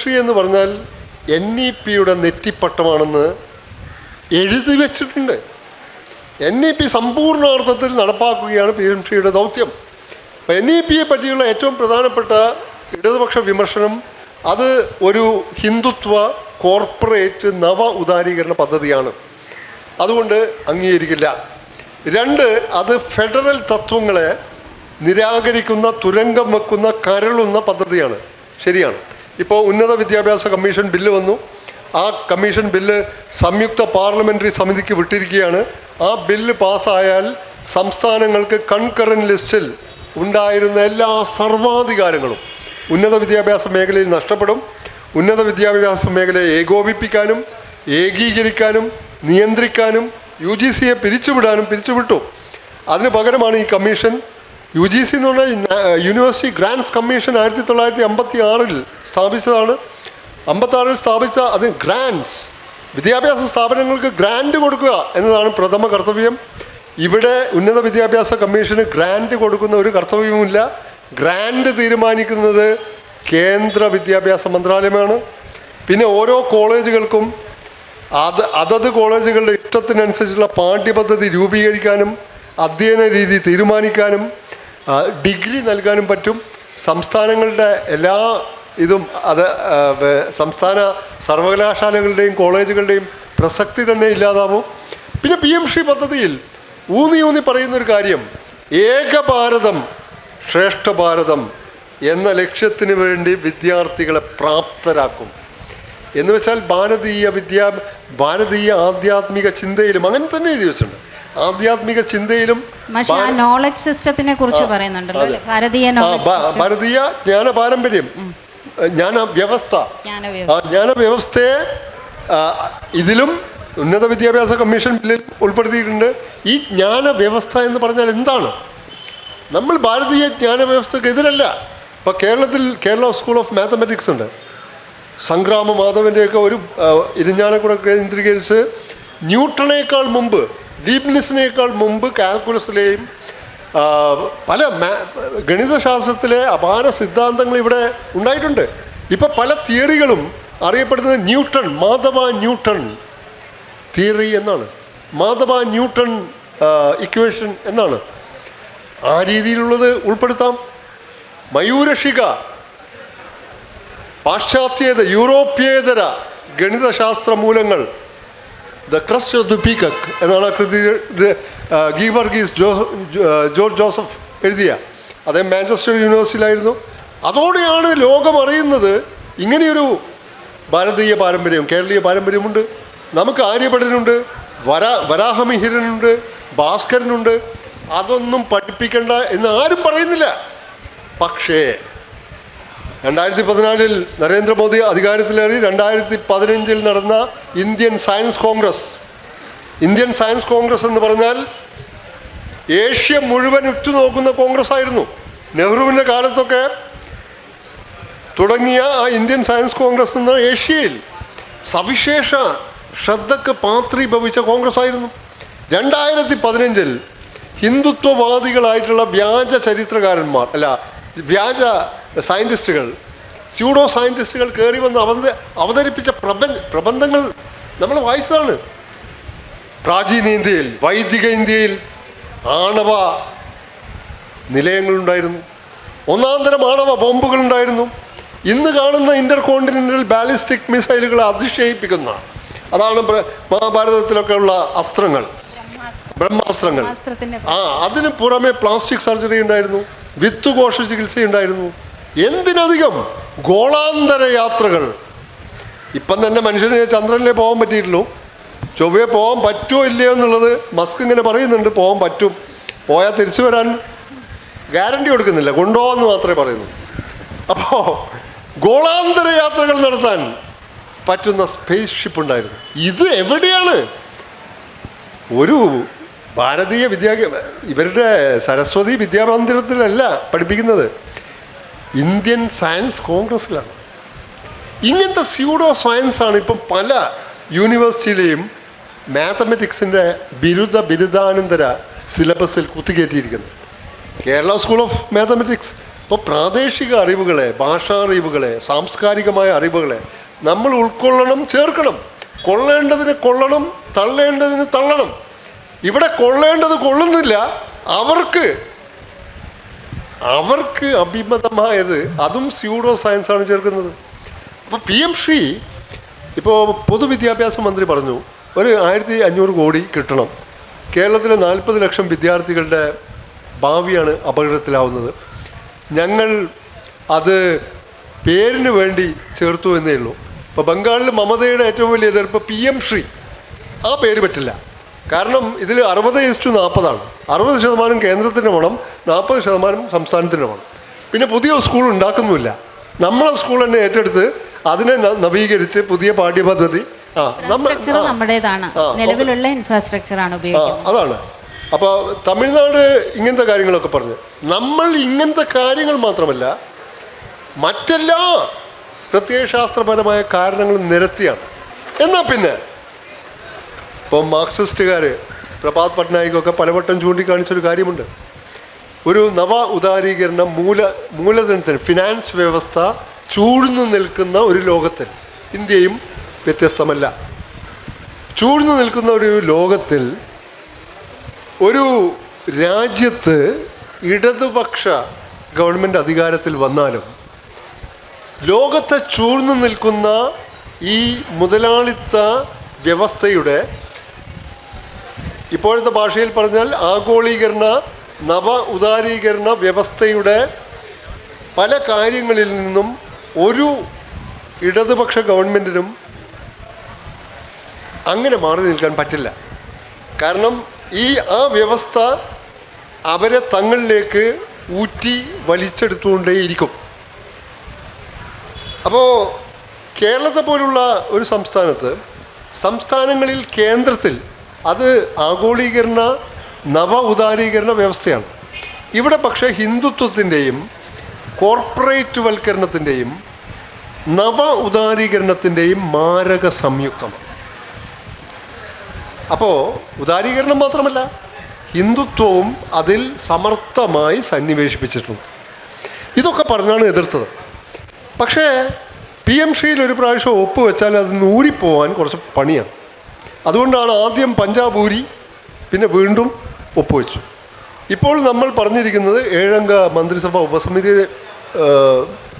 ശ്രീ എന്ന് പറഞ്ഞാൽ NEP-യുടെ നെറ്റിപ്പട്ടമാണെന്ന് എഴുതി വച്ചിട്ടുണ്ട്. NEP സമ്പൂർണ്ണാർത്ഥത്തിൽ നടപ്പാക്കുകയാണ് PM ശ്രീയുടെ ദൗത്യം. അപ്പോൾ NEP-യെ പറ്റിയുള്ള ഏറ്റവും പ്രധാനപ്പെട്ട ഇടതുപക്ഷ വിമർശനം അത് ഒരു ഹിന്ദുത്വ കോർപ്പറേറ്റ് നവ ഉദാരീകരണ പദ്ധതിയാണ്, അതുകൊണ്ട് അംഗീകരിക്കില്ല. 2, അത് ഫെഡറൽ തത്വങ്ങളെ നിരാകരിക്കുന്ന, തുരങ്കം വെക്കുന്ന, കരളുന്ന പദ്ധതിയാണ്. ശരിയാണ്. ഇപ്പോൾ ഉന്നത വിദ്യാഭ്യാസ കമ്മീഷൻ ബില്ല് വന്നു. ആ കമ്മീഷൻ ബില്ല് സംയുക്ത പാർലമെൻ്ററി സമിതിക്ക് വിട്ടിരിക്കുകയാണ്. ആ ബില്ല് പാസ്സായാൽ സംസ്ഥാനങ്ങൾക്ക് കൺകറൻറ്റ് ലിസ്റ്റിൽ ഉണ്ടായിരുന്ന എല്ലാ സർവാധികാരങ്ങളും ഉന്നത വിദ്യാഭ്യാസ മേഖലയിൽ നഷ്ടപ്പെടും. ഉന്നത വിദ്യാഭ്യാസ മേഖലയെ ഏകോപിപ്പിക്കാനും ഏകീകരിക്കാനും നിയന്ത്രിക്കാനും UGC-യെ പിരിച്ചുവിട്ടു. അതിന് പകരമാണ് ഈ കമ്മീഷൻ. UGC എന്ന് പറഞ്ഞാൽ യൂണിവേഴ്സിറ്റി ഗ്രാൻറ്റ്സ് കമ്മീഷൻ 1956 സ്ഥാപിച്ചതാണ്. 56 സ്ഥാപിച്ച അതിന് ഗ്രാൻറ്റ്സ്, വിദ്യാഭ്യാസ സ്ഥാപനങ്ങൾക്ക് ഗ്രാൻറ്റ് കൊടുക്കുക എന്നതാണ് പ്രഥമ കർത്തവ്യം. ഇവിടെ ഉന്നത വിദ്യാഭ്യാസ കമ്മീഷന് ഗ്രാൻറ്റ് കൊടുക്കുന്ന ഒരു കർത്തവ്യവുമില്ല. ഗ്രാൻറ്റ് തീരുമാനിക്കുന്നത് കേന്ദ്ര വിദ്യാഭ്യാസ മന്ത്രാലയമാണ്. പിന്നെ ഓരോ കോളേജുകൾക്കും അതത് കോളേജുകളുടെ ഇഷ്ടത്തിനനുസരിച്ചുള്ള പാഠ്യപദ്ധതി രൂപീകരിക്കാനും അധ്യയന രീതി തീരുമാനിക്കാനും ഡിഗ്രി നൽകാനും പറ്റും. സംസ്ഥാനങ്ങളുടെ എല്ലാ ഇതും സംസ്ഥാന സർവകലാശാലകളുടെയും കോളേജുകളുടെയും പ്രസക്തി തന്നെ ഇല്ലാതാവും. പിന്നെ PM ശ്രീ പദ്ധതിയിൽ ഊന്നി പറയുന്നൊരു കാര്യം, ഏക ഭാരതം ശ്രേഷ്ഠ ഭാരതം എന്ന ലക്ഷ്യത്തിന് വേണ്ടി വിദ്യാർത്ഥികളെ പ്രാപ്തരാക്കും എന്ന് വെച്ചാൽ ഭാരതീയ ആധ്യാത്മിക ചിന്തയിലും അങ്ങനെ തന്നെ എഴുതി വെച്ചിട്ടുണ്ട്. ആധ്യാത്മിക ചിന്തയിലും നോളജ് സിസ്റ്റത്തിനെ കുറിച്ച് പറയുന്നുണ്ടല്ലോ, ഭാരതീയ ജ്ഞാന പാരമ്പര്യം, ജ്ഞാനവ്യവസ്ഥയെ ഇതിലും ഉന്നത വിദ്യാഭ്യാസ കമ്മീഷൻ ബില്ലിൽ ഉൾപ്പെടുത്തിയിട്ടുണ്ട്. ഈ ജ്ഞാനവ്യവസ്ഥ എന്ന് പറഞ്ഞാൽ എന്താണ്? നമ്മൾ ഭാരതീയ ജ്ഞാനവ്യവസ്ഥക്ക് എതിരല്ല. ഇപ്പോൾ കേരള സ്കൂൾ ഓഫ് മാത്തമാറ്റിക്സ് ഉണ്ട്. സംഗ്രാമ മാധവൻ്റെയൊക്കെ ഒരു ഇരിഞ്ഞാലക്കുട കേന്ദ്രീകരിച്ച് ന്യൂട്ടണേക്കാൾ മുമ്പ്, ലീബ്നിസിനേക്കാൾ മുമ്പ് കാൽക്കുലസിലെയും പല ഗണിതശാസ്ത്രത്തിലെ അപാര സിദ്ധാന്തങ്ങൾ ഇവിടെ ഉണ്ടായിട്ടുണ്ട്. ഇപ്പം പല തിയറികളും അറിയപ്പെടുന്നത് മാധവ ന്യൂട്ടൺ തിയറി എന്നാണ്, മാധവ ന്യൂട്ടൺ ഇക്വേഷൻ എന്നാണ്. ആ രീതിയിലുള്ളത് ഉൾപ്പെടുത്താം. മയൂരശിക, പാശ്ചാത്യേതര യൂറോപ്യേതര ഗണിതശാസ്ത്ര മൂലങ്ങൾ, ദ ക്രസ്റ്റ് ഓഫ് ദി പീക്കക് എന്നാണ് കൃതി ഗീവർഗീസ് ജോർജ് ജോസഫ് എഴുതിയ. അദ്ദേഹം മാഞ്ചസ്റ്റർ യൂണിവേഴ്സിറ്റിയിലായിരുന്നു. അതോടെയാണ് ലോകം അറിയുന്നത് ഇങ്ങനെയൊരു ഭാരതീയ പാരമ്പര്യം, കേരളീയ പാരമ്പര്യമുണ്ട്. നമുക്ക് ആര്യഭടനുണ്ട്, വരാഹമിഹിരനുണ്ട്, ഭാസ്കരനുണ്ട്. അതൊന്നും പഠിപ്പിക്കണ്ട എന്ന് ആരും പറയുന്നില്ല. പക്ഷേ 2014 നരേന്ദ്രമോദി അധികാരത്തിലേറി 2015 നടന്ന ഇന്ത്യൻ സയൻസ് കോൺഗ്രസ് എന്ന് പറഞ്ഞാൽ ഏഷ്യ മുഴുവൻ ഉറ്റുനോക്കുന്ന കോൺഗ്രസ് ആയിരുന്നു. നെഹ്റുവിൻ്റെ കാലത്തൊക്കെ തുടങ്ങിയ ആ ഇന്ത്യൻ സയൻസ് കോൺഗ്രസ് എന്ന ഏഷ്യയിൽ സവിശേഷ ശ്രദ്ധക്ക് പാത്രീഭവിച്ച കോൺഗ്രസ് ആയിരുന്നു. 2015 ഹിന്ദുത്വവാദികളായിട്ടുള്ള വ്യാജ ചരിത്രകാരന്മാർ വ്യാജ സയൻറ്റിസ്റ്റുകൾ, സ്യൂഡോ സയൻറ്റിസ്റ്റുകൾ കയറി വന്ന് അവതരിപ്പിച്ച പ്രബന്ധങ്ങൾ നമ്മൾ വായിച്ചതാണ്. പ്രാചീന ഇന്ത്യയിൽ, വൈദിക ഇന്ത്യയിൽ ആണവ നിലയങ്ങളുണ്ടായിരുന്നു, ഒന്നാന്തരം ആണവ ബോംബുകളുണ്ടായിരുന്നു. ഇന്ന് കാണുന്ന ഇൻ്റർ കോണ്ടിനെൻ്റൽ ബാലിസ്റ്റിക് മിസൈലുകളെ അതിശയിപ്പിക്കുന്ന, അതാണ് മഹാഭാരതത്തിലൊക്കെ ഉള്ള അസ്ത്രങ്ങൾ, ബ്രഹ്മാസ്ത്രങ്ങൾ. അതിന് പുറമെ പ്ലാസ്റ്റിക് സർജറി ഉണ്ടായിരുന്നു, വിത്തുകോശ ചികിത്സയുണ്ടായിരുന്നു. എന്തിനധികം ഗോളാന്തര യാത്രകൾ. ഇപ്പം തന്നെ മനുഷ്യന് ചന്ദ്രനിലേ പോകാൻ പറ്റിയിട്ടുള്ളൂ. ചൊവ്വയെ പോകാൻ പറ്റുമോ ഇല്ലയോ എന്നുള്ളത് മസ്ക് ഇങ്ങനെ പറയുന്നുണ്ട്. പോകാൻ പറ്റും, പോയാൽ തിരിച്ചു വരാൻ ഗ്യാരണ്ടി കൊടുക്കുന്നില്ല, കൊണ്ടുപോകാമെന്ന് മാത്രമേ പറയുന്നു. അപ്പോൾ ഗോളാന്തര യാത്രകൾ നടത്താൻ പറ്റുന്ന സ്പേസ് ഷിപ്പ് ഉണ്ടായിരുന്നു. ഇത് എവിടെയാണ്? ഒരു ഭാരതീയ ഇവരുടെ സരസ്വതി വിദ്യാമന്ദിരത്തിലല്ല പഠിപ്പിക്കുന്നത്, ഇന്ത്യൻ സയൻസ് കോൺഗ്രസ്സിലാണ്. ഇങ്ങനത്തെ സ്യൂഡോ സയൻസാണ് ഇപ്പം പല യൂണിവേഴ്സിറ്റിയിലെയും മാത്തമെറ്റിക്സിൻ്റെ ബിരുദാനന്തര സിലബസിൽ കുത്തിക്കയറ്റിയിരിക്കുന്നത്. കേരള സ്കൂൾ ഓഫ് മാത്തമെറ്റിക്സ് ഇപ്പോൾ പ്രാദേശിക അറിവുകളെ, ഭാഷാ അറിവുകളെ, സാംസ്കാരികമായ അറിവുകളെ നമ്മൾ ഉൾക്കൊള്ളണം, ചേർക്കണം. കൊള്ളേണ്ടതിന് കൊള്ളണം, തള്ളേണ്ടതിന് തള്ളണം. ഇവിടെ കൊള്ളേണ്ടത് കൊള്ളുന്നില്ല, അവർക്ക് അഭിമതമായത് അതും സ്യൂഡോ സയൻസാണ് ചേർക്കുന്നത്. അപ്പോൾ PM ശ്രീ ഇപ്പോൾ പൊതുവിദ്യാഭ്യാസ മന്ത്രി പറഞ്ഞു, ഒരു 1500 കോടി കിട്ടണം. കേരളത്തിലെ 40 ലക്ഷം വിദ്യാർത്ഥികളുടെ ഭാവിയാണ് അപകടത്തിലാവുന്നത്. ഞങ്ങൾ അത് പേരിന് വേണ്ടി ചേർത്തു എന്നേ ഉള്ളൂ. ഇപ്പോൾ ബംഗാളിൽ മമതയുടെ ഏറ്റവും വലിയ എതിർപ്പ് PM ശ്രീ, ആ പേര് പറ്റില്ല. കാരണം ഇതിൽ 60:40 60% കേന്ദ്രത്തിന് വേണം, 40% സംസ്ഥാനത്തിന് വേണം. പിന്നെ പുതിയ സ്കൂൾ ഉണ്ടാക്കുന്നുമില്ല. നമ്മളെ സ്കൂൾ തന്നെ ഏറ്റെടുത്ത് അതിനെ നവീകരിച്ച് പുതിയ പാഠ്യപദ്ധതി നിലവിലുള്ള ഇൻഫ്രാസ്ട്രക്ചറാണ് ഉപയോഗിക്കുന്നത്. അതാണ്. അപ്പോൾ തമിഴ്നാട് ഇങ്ങനത്തെ കാര്യങ്ങളൊക്കെ പറഞ്ഞു. നമ്മൾ ഇങ്ങനത്തെ കാര്യങ്ങൾ മാത്രമല്ല, മറ്റെല്ലാ പ്രത്യയശാസ്ത്രപരമായ കാരണങ്ങളും നിരത്തിയാണ്. എന്നാൽ പിന്നെ ഇപ്പം മാർക്സിസ്റ്റുകാർ, പ്രഭാത് പട്നായിക്കൊക്കെ പലവട്ടം ചൂണ്ടിക്കാണിച്ചൊരു കാര്യമുണ്ട്. ഒരു നവ ഉദാരീകരണ മൂലധനത്തിന്, ഫിനാൻസ് വ്യവസ്ഥ ചൂഴ്ന്നു നിൽക്കുന്ന ഒരു ലോകത്തിൽ, ഇന്ത്യയും വ്യത്യസ്തമല്ല, ചൂഴ്ന്നു നിൽക്കുന്ന ഒരു ലോകത്തിൽ ഒരു രാജ്യത്ത് ഇടതുപക്ഷ ഗവൺമെൻറ് അധികാരത്തിൽ വന്നാലും ലോകത്തെ ചൂഴ്ന്നു നിൽക്കുന്ന ഈ മുതലാളിത്ത വ്യവസ്ഥയുടെ, ഇപ്പോഴത്തെ ഭാഷയിൽ പറഞ്ഞാൽ ആഗോളീകരണ, നവ ഉദാരീകരണ വ്യവസ്ഥയുടെ പല കാര്യങ്ങളിൽ നിന്നും ഒരു ഇടതുപക്ഷ ഗവൺമെൻറ്റിനും അങ്ങനെ മാറി നിൽക്കാൻ പറ്റില്ല. കാരണം ആ വ്യവസ്ഥ അവരെ തങ്ങളിലേക്ക് ഊറ്റി വലിച്ചെടുത്തുകൊണ്ടേയിരിക്കും. അപ്പോൾ കേരളത്തെ പോലുള്ള ഒരു സംസ്ഥാനങ്ങളിൽ കേന്ദ്രത്തിൽ അത് ആഗോളീകരണ, നവ ഉദാരീകരണ വ്യവസ്ഥയാണ്. ഇവിടെ പക്ഷേ ഹിന്ദുത്വത്തിൻ്റെയും കോർപ്പറേറ്റ് വൽക്കരണത്തിൻ്റെയും നവ ഉദാരീകരണത്തിൻ്റെയും മാരക സംയുക്തമാണ്. അപ്പോൾ ഉദാരീകരണം മാത്രമല്ല, ഹിന്ദുത്വവും അതിൽ സമർത്ഥമായി സന്നിവേശിപ്പിച്ചിട്ടുണ്ട്. ഇതൊക്കെ പറഞ്ഞാണ് എതിർത്തത്. പക്ഷേ PM ശ്രീയിൽ ഒരു പ്രാവശ്യം ഒപ്പുവെച്ചാൽ അത് ഊരിപ്പോവാൻ കുറച്ച് പണിയാണ്. അതുകൊണ്ടാണ് ആദ്യം പഞ്ചാബ് ഊരി, പിന്നെ വീണ്ടും ഒപ്പുവെച്ചു. ഇപ്പോൾ നമ്മൾ പറഞ്ഞിരിക്കുന്നത് 7 അംഗ മന്ത്രിസഭ ഉപസമിതി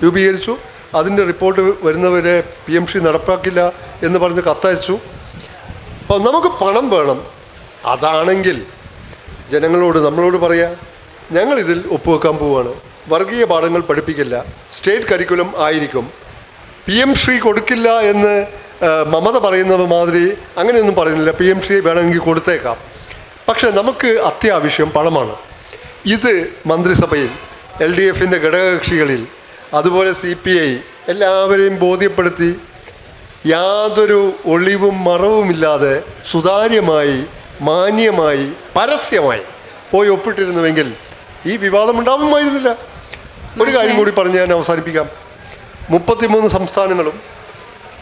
രൂപീകരിച്ചു. അതിൻ്റെ റിപ്പോർട്ട് വരുന്നവരെ PM ശ്രീ നടപ്പാക്കില്ല എന്ന് പറഞ്ഞ് കത്തയച്ചു. അപ്പോൾ നമുക്ക് പണം വേണം. അതാണെങ്കിൽ നമ്മളോട് പറയാം, ഞങ്ങളിതിൽ ഒപ്പുവെക്കാൻ പോവുകയാണ്, വർഗീയ പാഠങ്ങൾ പഠിപ്പിക്കില്ല, സ്റ്റേറ്റ് കരിക്കുലം ആയിരിക്കും, PM ശ്രീ കൊടുക്കില്ല എന്ന് മമത പറയുന്നത് മാതിരി അങ്ങനെയൊന്നും പറയുന്നില്ല. PM ശ്രീ വേണമെങ്കിൽ കൊടുത്തേക്കാം, പക്ഷേ നമുക്ക് അത്യാവശ്യം പണമാണ്. ഇത് മന്ത്രിസഭയിൽ LDFൻ്റെ ഘടകകക്ഷികളിൽ, അതുപോലെ CPI എല്ലാവരെയും ബോധ്യപ്പെടുത്തി യാതൊരു ഒളിവും മറവുമില്ലാതെ സുതാര്യമായി, മാന്യമായി, പരസ്യമായി പോയി ഒപ്പിട്ടിരുന്നുവെങ്കിൽ ഈ വിവാദം ഉണ്ടാവുമായിരുന്നില്ല. ഒരു കാര്യം കൂടി പറഞ്ഞ് ഞാൻ അവസാനിപ്പിക്കാം. 33 സംസ്ഥാനങ്ങളും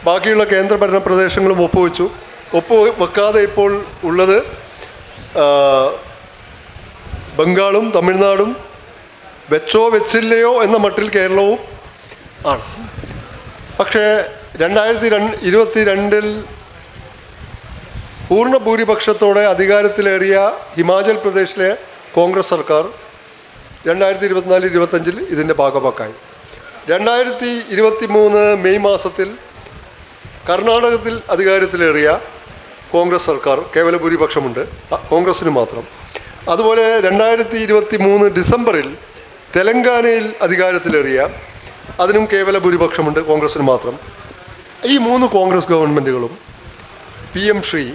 ബാക്കിയുള്ള കേന്ദ്രഭരണ പ്രദേശങ്ങളും ഒപ്പുവെച്ചു. ഒപ്പുവെക്കാതെ ഇപ്പോൾ ഉള്ളത് ബംഗാളും തമിഴ്നാടും, വെച്ചോ വെച്ചില്ലയോ എന്ന മട്ടിൽ കേരളവും ആണ്. പക്ഷേ 2022 പൂർണ്ണ ഭൂരിപക്ഷത്തോടെ അധികാരത്തിലേറിയ ഹിമാചൽ പ്രദേശിലെ കോൺഗ്രസ് സർക്കാർ 2024-25 ഇതിൻ്റെ ഭാഗമാക്കായി. 2023 മെയ് മാസത്തിൽ കർണാടകത്തിൽ അധികാരത്തിലേറിയ കോൺഗ്രസ് സർക്കാർ കേവല ഭൂരിപക്ഷമുണ്ട്, കോൺഗ്രസ്സിന് മാത്രം. അതുപോലെ 2023 ഡിസംബറിൽ തെലങ്കാനയിൽ അധികാരത്തിലേറിയ അതിനും കേവല ഭൂരിപക്ഷമുണ്ട്, കോൺഗ്രസ്സിന് മാത്രം. ഈ 3 കോൺഗ്രസ് ഗവൺമെൻറ്റുകളും PM ശ്രീ